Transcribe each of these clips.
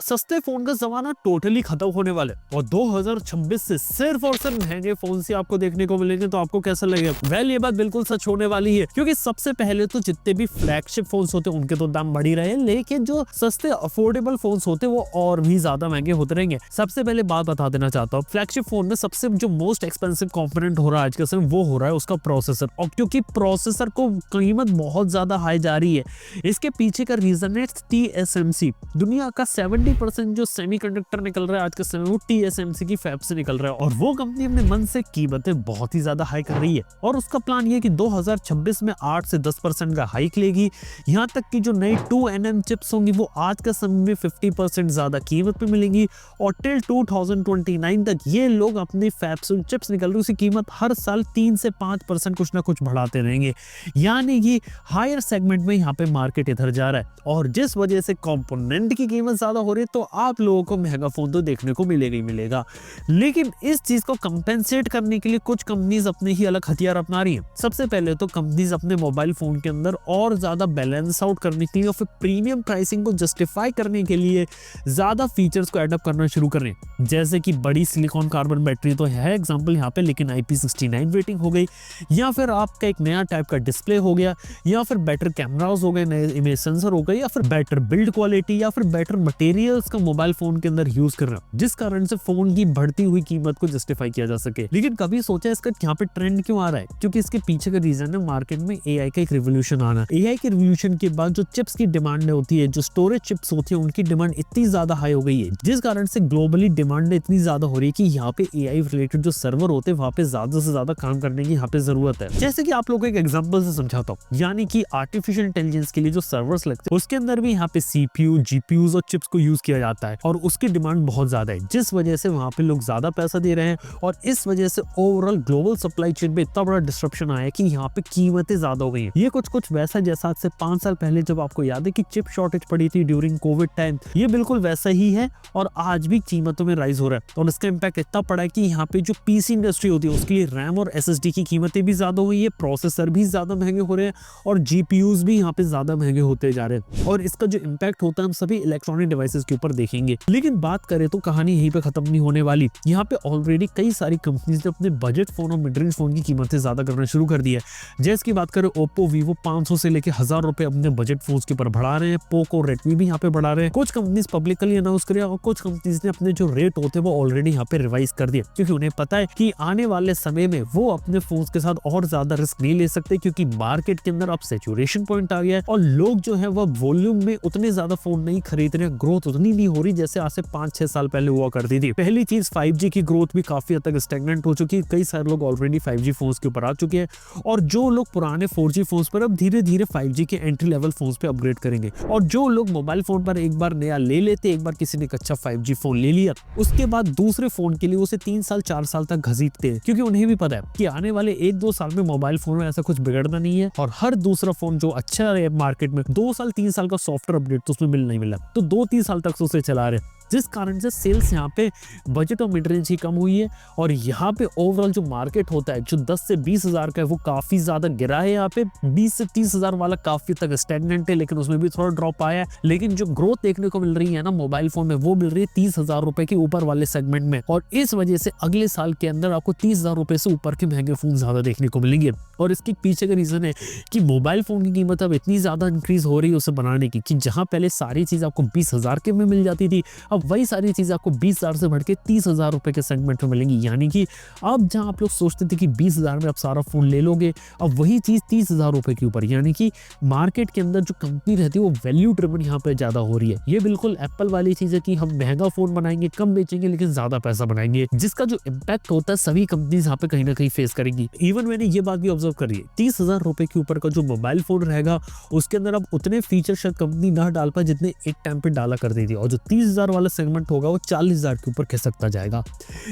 सस्ते फोन का जमाना टोटली खत्म होने वाला है और 2026 से सिर्फ और सिर्फ महंगे फोन ही आपको देखने को मिलेंगे। तो आपको कैसा लगेगा? वेल, ये बात बिल्कुल सच होने वाली है, क्योंकि सबसे पहले तो जितने भी फ्लैगशिप फोन्स होते हैं उनके तो दाम बढ़ ही रहे हैं, लेकिन जो सस्ते अफोर्डेबल फोन्स होते हैं वो और भी ज्यादा महंगे होते रहेंगे। सबसे पहले बात बता देना चाहता हूँ, फ्लैगशिप फोन में सबसे जो मोस्ट एक्सपेंसिव कंपोनेंट हो रहा है आज के समय वो हो रहा है उसका प्रोसेसर। और क्योंकि प्रोसेसर को कीमत बहुत ज्यादा हाई जा रही है, इसके पीछे का रीजन है TSMC। दुनिया का 70% जो सेमीकंडक्टर निकल रहा है आज के समय वो TSMC की फैब से निकल रहा है, और वो कंपनी अपने मन से कीमतें बहुत ही ज्यादा हाई कर रही है। और उसका प्लान ये कि 2026 में 8 से 10% का हाइक लेगी। यहाँ तक कि जो नई 2nm चिप्स होंगी वो आज के समय में 50% ज्यादा कीमत पे मिलेंगी, और टिल 2029 तक ये लोग अपनी फैब से चिप्स निकल रही है उसकी कीमत हर साल 3 से 5% कुछ ना कुछ बढ़ाते रहेंगे। यानी कि हायर सेगमेंट में यहाँ पे मार्केट इधर जा रहा है, और जिस वजह से कंपोनेंट की कीमत ज्यादा हो रही है तो आप लोगों को महंगा फोन तो देखने को मिलेगा ही मिलेगा। लेकिन इस चीज को कंपेंसेट करने के लिए कुछ कंपनीज अपने ही अलग हथियार अपना रही हैं। सबसे पहले तो कंपनीज अपने मोबाइल फोन के अंदर और ज्यादा बैलेंस आउट करने के लिए और फिर प्रीमियम प्राइसिंग को जस्टिफाई करने के लिए ज्यादा फीचर्स को एडअप करना शुरू कर रहे हैं, जैसे कि बड़ी सिलिकॉन कार्बन बैटरी तो है एग्जांपल यहाँ पे, लेकिन IP69 रेटिंग हो गई, या फिर आपका एक नया टाइप का डिस्प्ले हो गया, या फिर बेटर कैमरास हो गए, नए इमेज सेंसर हो गए, या फिर बेटर बिल्ड क्वालिटी, या फिर बेटर मटेरियल्स का मोबाइल फोन के अंदर यूज कर रहे हैं, जिस कारण से फोन की बढ़ती हुई कीमत को जस्टिफाई किया जा सके। लेकिन कभी सोचा इसका यहाँ पे ट्रेंड क्यों आ रहा है? क्योंकि इसके पीछे का रीजन है मार्केट में AI का एक रिवोल्यूशन आना। AI के रिवोल्यूशन के बाद जो चिप्स की डिमांड होती है, जो स्टोरेज चिप्स होती है, उनकी डिमांड इतनी ज्यादा हाई हो गई है, जिस कारण से ग्लोबली डिमांड इतनी ज्यादा हो रही है कि यहाँ पे AI रिलेटेड जो सर्वर होते हैं वहाँ पे ज्यादा से ज्यादा काम करने की यहाँ पे जरूरत है। जैसे कि आप लोगों को एक एग्जांपल से समझाता हूँ, यानी कि आर्टिफिशियल इंटेलिजेंस के लिए जो सर्वर्स लगते हैं उसके अंदर भी यहाँ पे CPU, GPUs और चिप्स को यूज किया जाता है, और उसकी डिमांड बहुत ज्यादा है, जिस वजह से वहाँ पे लोग ज्यादा पैसा दे रहे हैं, और इस वजह से ओवरऑल ग्लोबल सप्लाई चेन में इतना बड़ा डिस्ट्रप्शन आया कि यहाँ पे कीमतें ज्यादा हो गई हैं। ये कुछ वैसा जैसा आज से 5 साल पहले जब आपको याद है कि चिप शॉर्टेज पड़ी थी ड्यूरिंग कोविड टाइम, ये बिल्कुल वैसा ही है, और आज भी कीमतों में राइज हो रहा है। और इसका इम्पैक्ट इतना पड़ा है कि यहाँ पे जो PC इंडस्ट्री होती है उसके लिए रैम और SSD की कीमतें भी ज्यादा हुई है, प्रोसेसर भी ज्यादा महंगे हो रहे हैं, और GPUs भी यहाँ पे ज्यादा महंगे होते जा रहे हैं, और इसका जो इम्पैक्ट होता है हम सभी इलेक्ट्रॉनिक डिवाइसेस के ऊपर देखेंगे। लेकिन बात करें तो कहानी यहीं पे खत्म नहीं होने वाली। यहाँ पे ऑलरेडी कई सारी कंपनीज ने अपने बजट फोन और मिड रेंज फोन की कीमतें ज्यादा करना शुरू कर दी है। जैसे की बात करें Oppo, Vivo 500 से लेके 1000 रुपए अपने बजट फोन के ऊपर बढ़ा रहे हैं, Poco, Redmi भी यहाँ पे बढ़ा रहे हैं। कुछ कंपनीज पब्लिकली अनाउंस करे और कुछ कंपनीज ने अपने जो रेट होते हैं वो ऑलरेडी यहाँ पे रिवाइज कर दिए, क्योंकि उन्हें पता है कि आने वाले समय में वो अपने फोन के साथ और ज्यादा रिस्क नहीं ले सकते, क्योंकि मार्केट के अंदर अब सैचुरेशन पॉइंट आ गया है और लोग जो है वो वॉल्यूम में उतने ज्यादा फोन नहीं खरीद रहे, ग्रोथ उतनी नहीं हो रही जैसे आज से 5-6 साल पहले हुआ करती थी। पहली चीज 5G की ग्रोथ भी काफी हद तक स्टैग्नेंट हो चुकी है, कई सारे लोग ऑलरेडी 5G फोन्स के ऊपर आ चुके हैं, और जो लोग पुराने 4G फोन्स पर अब धीरे धीरे 5G के एंट्री लेवल फोन्स पे अपग्रेड करेंगे, और जो लोग मोबाइल फोन पर एक बार नया ले लेते, एक बार किसी ने कच्चा 5G फोन ले लिया, उसके बाद दूसरे फोन के लिए उसे 3 साल 4 साल तक घसीटते हैं, क्योंकि उन्हें भी पता है कि आने वाले 1-2 साल में मोबाइल फोन में ऐसा कुछ बिगड़ना नहीं है, और हर दूसरा फोन जो अच्छा है मार्केट में 2 साल 3 साल का सॉफ्टवेयर अपडेट तो उसमें मिल नहीं मिला, तो 2-3 साल तक उसे चला रहे, जिस कारण से सेल्स यहाँ पे बजट और मिड रेंज की कम हुई है। और यहाँ पे ओवरऑल जो मार्केट होता है जो 10 से 20 हजार का है वो काफी ज्यादा गिरा है। यहाँ पे 20 से 30 हजार वाला काफी तक स्टैग्नेंट है, लेकिन उसमें भी थोड़ा ड्रॉप आया है। लेकिन जो ग्रोथ देखने को मिल रही है ना मोबाइल फोन में, वो मिल रही है 30,000 रुपए के ऊपर वाले सेगमेंट में, और इस वजह से अगले साल के अंदर आपको 30,000 रुपए से ऊपर के महंगे फोन ज्यादा देखने को मिलेंगे। और इसके पीछे का रीजन है कि मोबाइल फोन की कीमत अब इतनी ज्यादा इंक्रीज हो रही है उसे बनाने की, कि जहां पहले सारी चीज आपको 20,000 के में मिल जाती थी, अब वही सारी चीज आपको 20,000 से बढ़ के 30,000 रुपए के सेगमेंट में मिलेंगी। यानी कि अब जहां आप लोग सोचते थे कि 20,000 में आप सारा फोन ले लोगे, अब वही चीज 30,000 रुपए के ऊपर, यानी कि मार्केट के अंदर जो कंपनी रहती है वो वैल्यू ड्रिवन यहाँ पे ज्यादा हो रही है। ये बिल्कुल एप्पल वाली चीज है कि हम महंगा फोन बनाएंगे, कम बेचेंगे, लेकिन ज्यादा पैसा बनाएंगे, जिसका जो इम्पैक्ट होता है सभी कंपनीज यहाँ पे कहीं ना कहीं फेस करेंगी। इवन मैंने ये बात भी ऑब्जर्व करी है, 30,000 रुपए के ऊपर का जो मोबाइल फोन रहेगा उसके अंदर अब उतने फीचर शायद कंपनी ना डाल पाए जितने एक टाइम पे डाला करती थी, और जो 30,000 वाला सेगमेंट होगा वो 40,000 के ऊपर खिसकता जाएगा।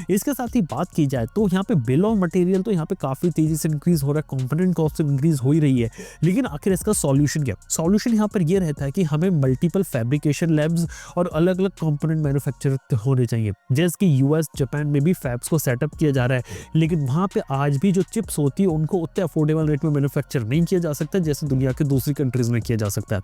इसके साथ ही बात की जाए तो यहाँ पे बिल ऑफ मटेरियल तो यहाँ पे काफी तेजी से इंक्रीज हो रहा है, कंपोनेंट कॉस्ट इंक्रीज हो ही रही है, लेकिन आखिर इसका सॉल्यूशन क्या? सॉल्यूशन यहाँ पर ये रहता है कि हमें मल्टीपल फैब्रिकेशन लैब्स और अलग अलग कंपोनेंट मैन्युफैक्चर होने चाहिए, जैसे कि यूएस, जापान में भी फैब्स को सेटअप किया जा रहा है, लेकिन वहां पे आज भी जो चिप्स होती है उनको उतने अफोर्डेबल रेट में मैन्युफैक्चर नहीं किया जा सकता जैसे दुनिया के दूसरी कंट्रीज में किया जा सकता है।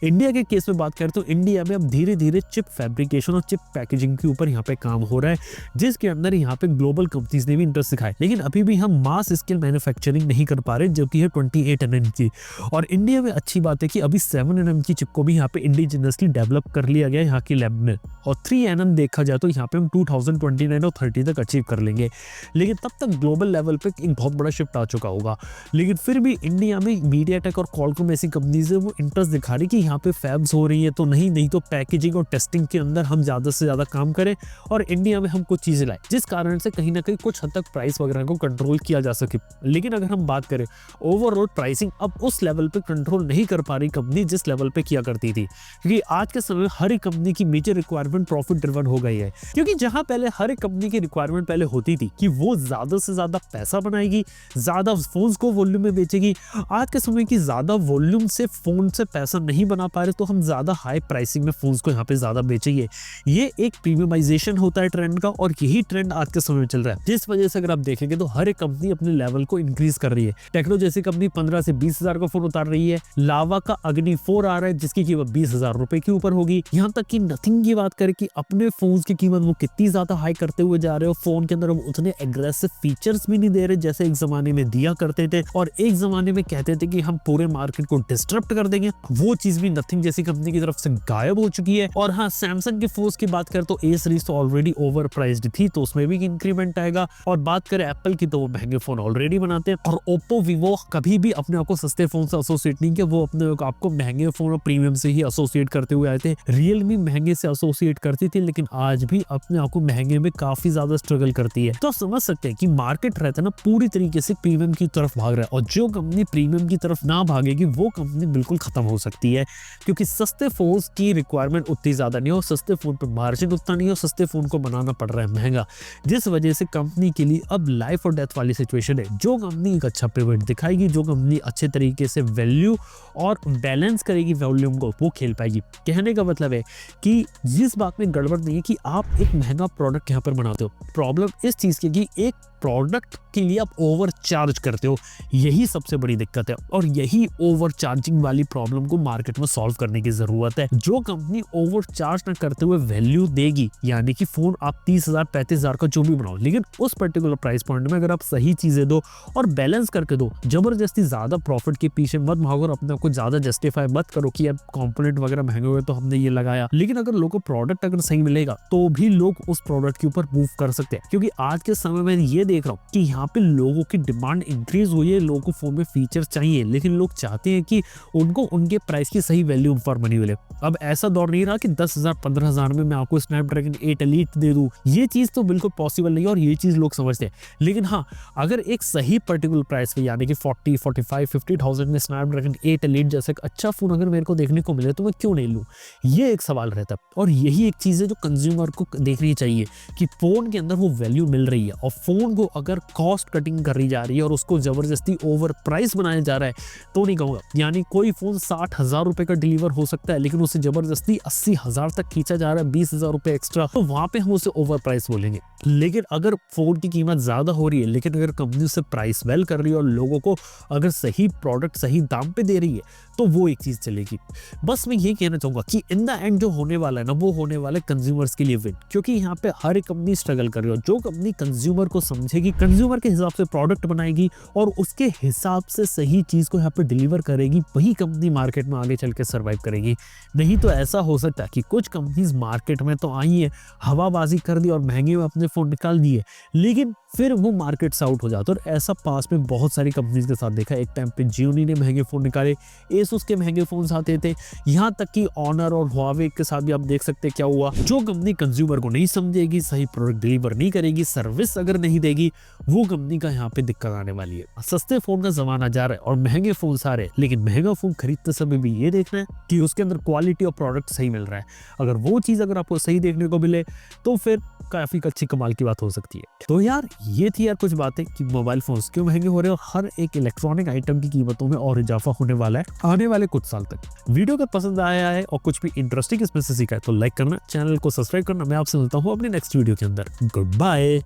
इंडिया के केस में बात करें तो इंडिया में अब धीरे धीरे चिप फैब्रिकेशन फैब्रिकेशन और चिप पैकेजिंग के ऊपर यहाँ पे काम हो रहा है, जिसके अंदर यहाँ पे ग्लोबल कंपनीज ने भी इंटरेस्ट दिखाया। लेकिन अभी भी हम मास स्केल मैन्युफैक्चरिंग नहीं कर पा रहे, जो कि है 28 nm की। और इंडिया में अच्छी बात है कि अभी 7 nm की चिप को भी यहाँ पे इंडिजिनसली डेवलप कर लिया गया यहाँ की लैब में। और 3 nm देखा जाए तो यहाँ पे हम 2029 और 30 तक अचीव कर लेंगे। लेकिन तब तक ग्लोबल लेवल पे एक बहुत बड़ा शिफ्ट आ चुका होगा। लेकिन फिर भी इंडिया में मीडियाटेक और क्वालकॉम ऐसी कंपनीज है वो इंटरेस्ट दिखा रही कि यहाँ पे फैब्स हो रही है, तो नहीं तो पैकेजिंग और टेस्टिंग के अंदर हम ज्यादा से ज्यादा काम करें और इंडिया में हम कुछ चीजें लाए, जिस कारण से कहीं ना कहीं कुछ हद तक प्राइस वगैरह को कंट्रोल किया जा सके। लेकिन अगर हम बात करें ओवरऑल प्राइसिंग, अब उस लेवल पे कंट्रोल नहीं कर पा रही कंपनी जिस लेवल पे किया करती थी, क्योंकि आज के समय हर एक कंपनी की मेजर रिक्वायरमेंट प्रॉफिट ड्रिवन हो गई है। क्योंकि जहां पहले हर एक कंपनी की रिक्वायरमेंट पहले होती थी कि वो ज्यादा से ज्यादा पैसा बनाएगी, ज्यादा फोन्स को वॉल्यूम में बेचेगी, आज के समय की ज्यादा वॉल्यूम से फोन से पैसा नहीं बना पा रहे, तो हम ज्यादा हाई प्राइसिंग में फोन्स को यहाँ पे ज्यादा बेचेंगे। ये एक प्रीमियमाइजेशन होता है ट्रेंड का, और यही ट्रेंड आज के समय में चल रहा है, जिस वजह से अगर आप देखेंगे तो हर एक कंपनी अपने लेवल को इंक्रीज कर रही है। टेक्नो जैसी कंपनी 15 से 20 हजार का फोन उतार रही है, लावा का अग्नि 4 आ रहा है जिसकी कीमत 20,000 रुपए के ऊपर होगी। यहाँ तक कि नथिंग की बात करें कि अपने फोन की कीमत वो कितनी ज्यादा हाई करते हुए जा रहे हो, फोन के अंदर हम उतने एग्रेसिव फीचर्स भी नहीं दे रहे जैसे एक जमाने में दिया करते थे, और एक जमाने में कहते थे कि हम पूरे मार्केट को डिस्टर्ब कर देंगे। वो चीज भी नथिंग जैसी कंपनी की तरफ से गायब हो चुकी है। और हाँ, सैमसंग के फोन की बात करें तो ए सीरीज तो ऑलरेडी ओवर प्राइस्ड थी, तो उसमें भी इंक्रीमेंट आएगा। और बात करें एप्पल की तो वो महंगे फोन ऑलरेडी बनाते हैं, और ओप्पो वीवो कभी भी अपने आप को सस्ते फोन से एसोसिएट नहीं किया, वो अपने आपको महंगे फोन और प्रीमियम से ही एसोसिएट करते हुए आए थे। रियलमी महंगे से एसोसिएट करती थी, लेकिन आज भी अपने आप को महंगे में काफी ज्यादा स्ट्रगल करती है। तो समझ सकते हैं कि मार्केट रहता है ना पूरी तरीके से प्रीमियम की तरफ भाग रहा है, और जो कंपनी प्रीमियम की तरफ ना भागेगी वो कंपनी बिल्कुल खत्म हो सकती है, क्योंकि सस्ते फोन की रिक्वायरमेंट उतनी ज्यादा नहीं हो, सस्ते फोन पे मार्जिन उतना नहीं हो, सस्ते फोन को बनाना पड़ रहा है महंगा, जिस वजह से कंपनी के लिए अब लाइफ और डेथ वाली सिचुएशन है। जो कंपनी एक अच्छा पिवट दिखाएगी, जो कंपनी अच्छे तरीके से वैल्यू और बैलेंस करेगी वॉल्यूम को, वो खेल पाएगी। कहने का मतलब है कि जिस बात में गड़बड़ नहीं है कि आप एक महंगा प्रोडक्ट यहाँ पर बनाते हो, प्रॉब्लम इस चीज की कि एक प्रोडक्ट के लिए आप ओवर चार्ज करते हो, यही सबसे बड़ी दिक्कत है। और यही ओवर चार्जिंग वाली प्रॉब्लम को मार्केट में सॉल्व करने की जरूरत है। जो कंपनी ओवर चार्ज ना करते हुए वैल्यू देगी, यानी कि फोन आप 30,000 35,000 का जो भी बनाओ, लेकिन उस पर्टिकुलर प्राइस पॉइंट में अगर आप सही चीजें दो और बैलेंस करके दो, जबरदस्ती ज्यादा प्रॉफिट के पीछे मत भागो और अपने आपको ज्यादा जस्टिफाई मत करो कि यार कंपोनेंट वगैरह महंगे हुए तो हमने ये लगाया। लेकिन अगर लोगों को प्रोडक्ट अगर सही मिलेगा तो भी लोग उस प्रोडक्ट के ऊपर मूव कर सकते हैं, क्योंकि आज के समय में ये देख रहा हूँ कि यहाँ पे लोगों की डिमांड इंक्रीज हुई है, लोगों को फोन में फीचर चाहिए, लेकिन लोग चाहते हैं कि उनको उनके प्राइस की सही वैल्यू फॉर मनी मिले। अब ऐसा दौर नहीं रहा कि 10,000 15,000 में मैं आपको स्नैपड्रैगन 8 एलीट दे दूं, ये चीज तो बिल्कुल पॉसिबल नहीं है और ये चीज लोग समझते हैं। लेकिन हाँ, अगर एक सही पर्टिकुलर प्राइस पे, यानी कि 40, 45, 50,000 में स्नैपड्रैगन 8 एलीट जैसे एक अच्छा फोन अगर मेरे को देखने को मिले तो मैं क्यों नहीं लूं, ये एक सवाल रहता है। और यही एक चीज है जो कंज्यूमर को देखनी चाहिए कि फोन के अंदर वो वैल्यू मिल रही है, और फोन को अगर कॉस्ट कटिंग करी जा रही है और उसको जबरदस्ती ओवर प्राइस बनाया जा रहा है तो नहीं कहूंगा। यानी कोई फोन 60,000 रुपए का डिलीवर हो सकता है, लेकिन उसे जबरदस्ती 80,000 तक खींचा जा रहा है, 20,000 रुपए एक्स्ट्रा, तो वहां पे हम उसे ओवर प्राइस बोलेंगे। लेकिन अगर फोन की कीमत ज्यादा हो रही है, लेकिन अगर कंपनी उसे प्राइस वेल कर रही है और लोगों को अगर सही प्रोडक्ट सही दाम पे दे रही है, तो वो एक चीज चलेगी। बस मैं ये कहना चाहूंगा कि इन द एंड जो होने वाला है ना, वो होने वाला है कंज्यूमर्स के लिए विन, क्योंकि यहाँ पे हर एक कंपनी स्ट्रगल कर रही है। जो कंपनी कंज्यूमर को समझेगी, कंज्यूमर के हिसाब से प्रोडक्ट बनाएगी और उसके हिसाब से सही चीज को यहाँ पे डिलीवर करेगी, वही कंपनी मार्केट में आगे चल के सर्वाइव करेगी। नहीं तो ऐसा हो सकता है कि कुछ कंपनीज मार्केट में तो आई है, हवाबाजी कर दी और महंगे में अपने फोन निकाल दिए, लेकिन फिर वो मार्केट से आउट हो जाता है। और ऐसा पास में बहुत सारी कंपनीज के साथ देखा। एक टाइम पे जियोनी ने महंगे फोन निकाले, एसुस के महंगे फोन आते थे, यहाँ तक कि ऑनर और हुआवे के साथ भी आप देख सकते हैं क्या हुआ। जो कंपनी कंज्यूमर को नहीं समझेगी, सही प्रोडक्ट डिलीवर नहीं करेगी, सर्विस अगर नहीं देगी, वो कंपनी का यहाँ पे दिक्कत आने वाली है। सस्ते फोन का जमाना जा रहा है और महंगे फोन आ रहे हैं, लेकिन महंगा फोन खरीदते समय भी ये देखना है कि उसके अंदर क्वालिटी और प्रोडक्ट सही मिल रहा है। अगर वो चीज अगर आपको सही देखने को मिले तो फिर काफी अच्छी कमाल की बात हो सकती है। तो यार ये थी यार कुछ बातें कि मोबाइल फोन्स क्यों महंगे हो रहे हैं और हर एक इलेक्ट्रॉनिक आइटम की कीमतों में और इजाफा होने वाला है आने वाले कुछ साल तक। वीडियो अगर पसंद आया है और कुछ भी इंटरेस्टिंग इसमें से सीखा है तो लाइक करना, चैनल को सब्सक्राइब करना। मैं आपसे मिलता हूँ अपने नेक्स्ट वीडियो के अंदर। Good bye.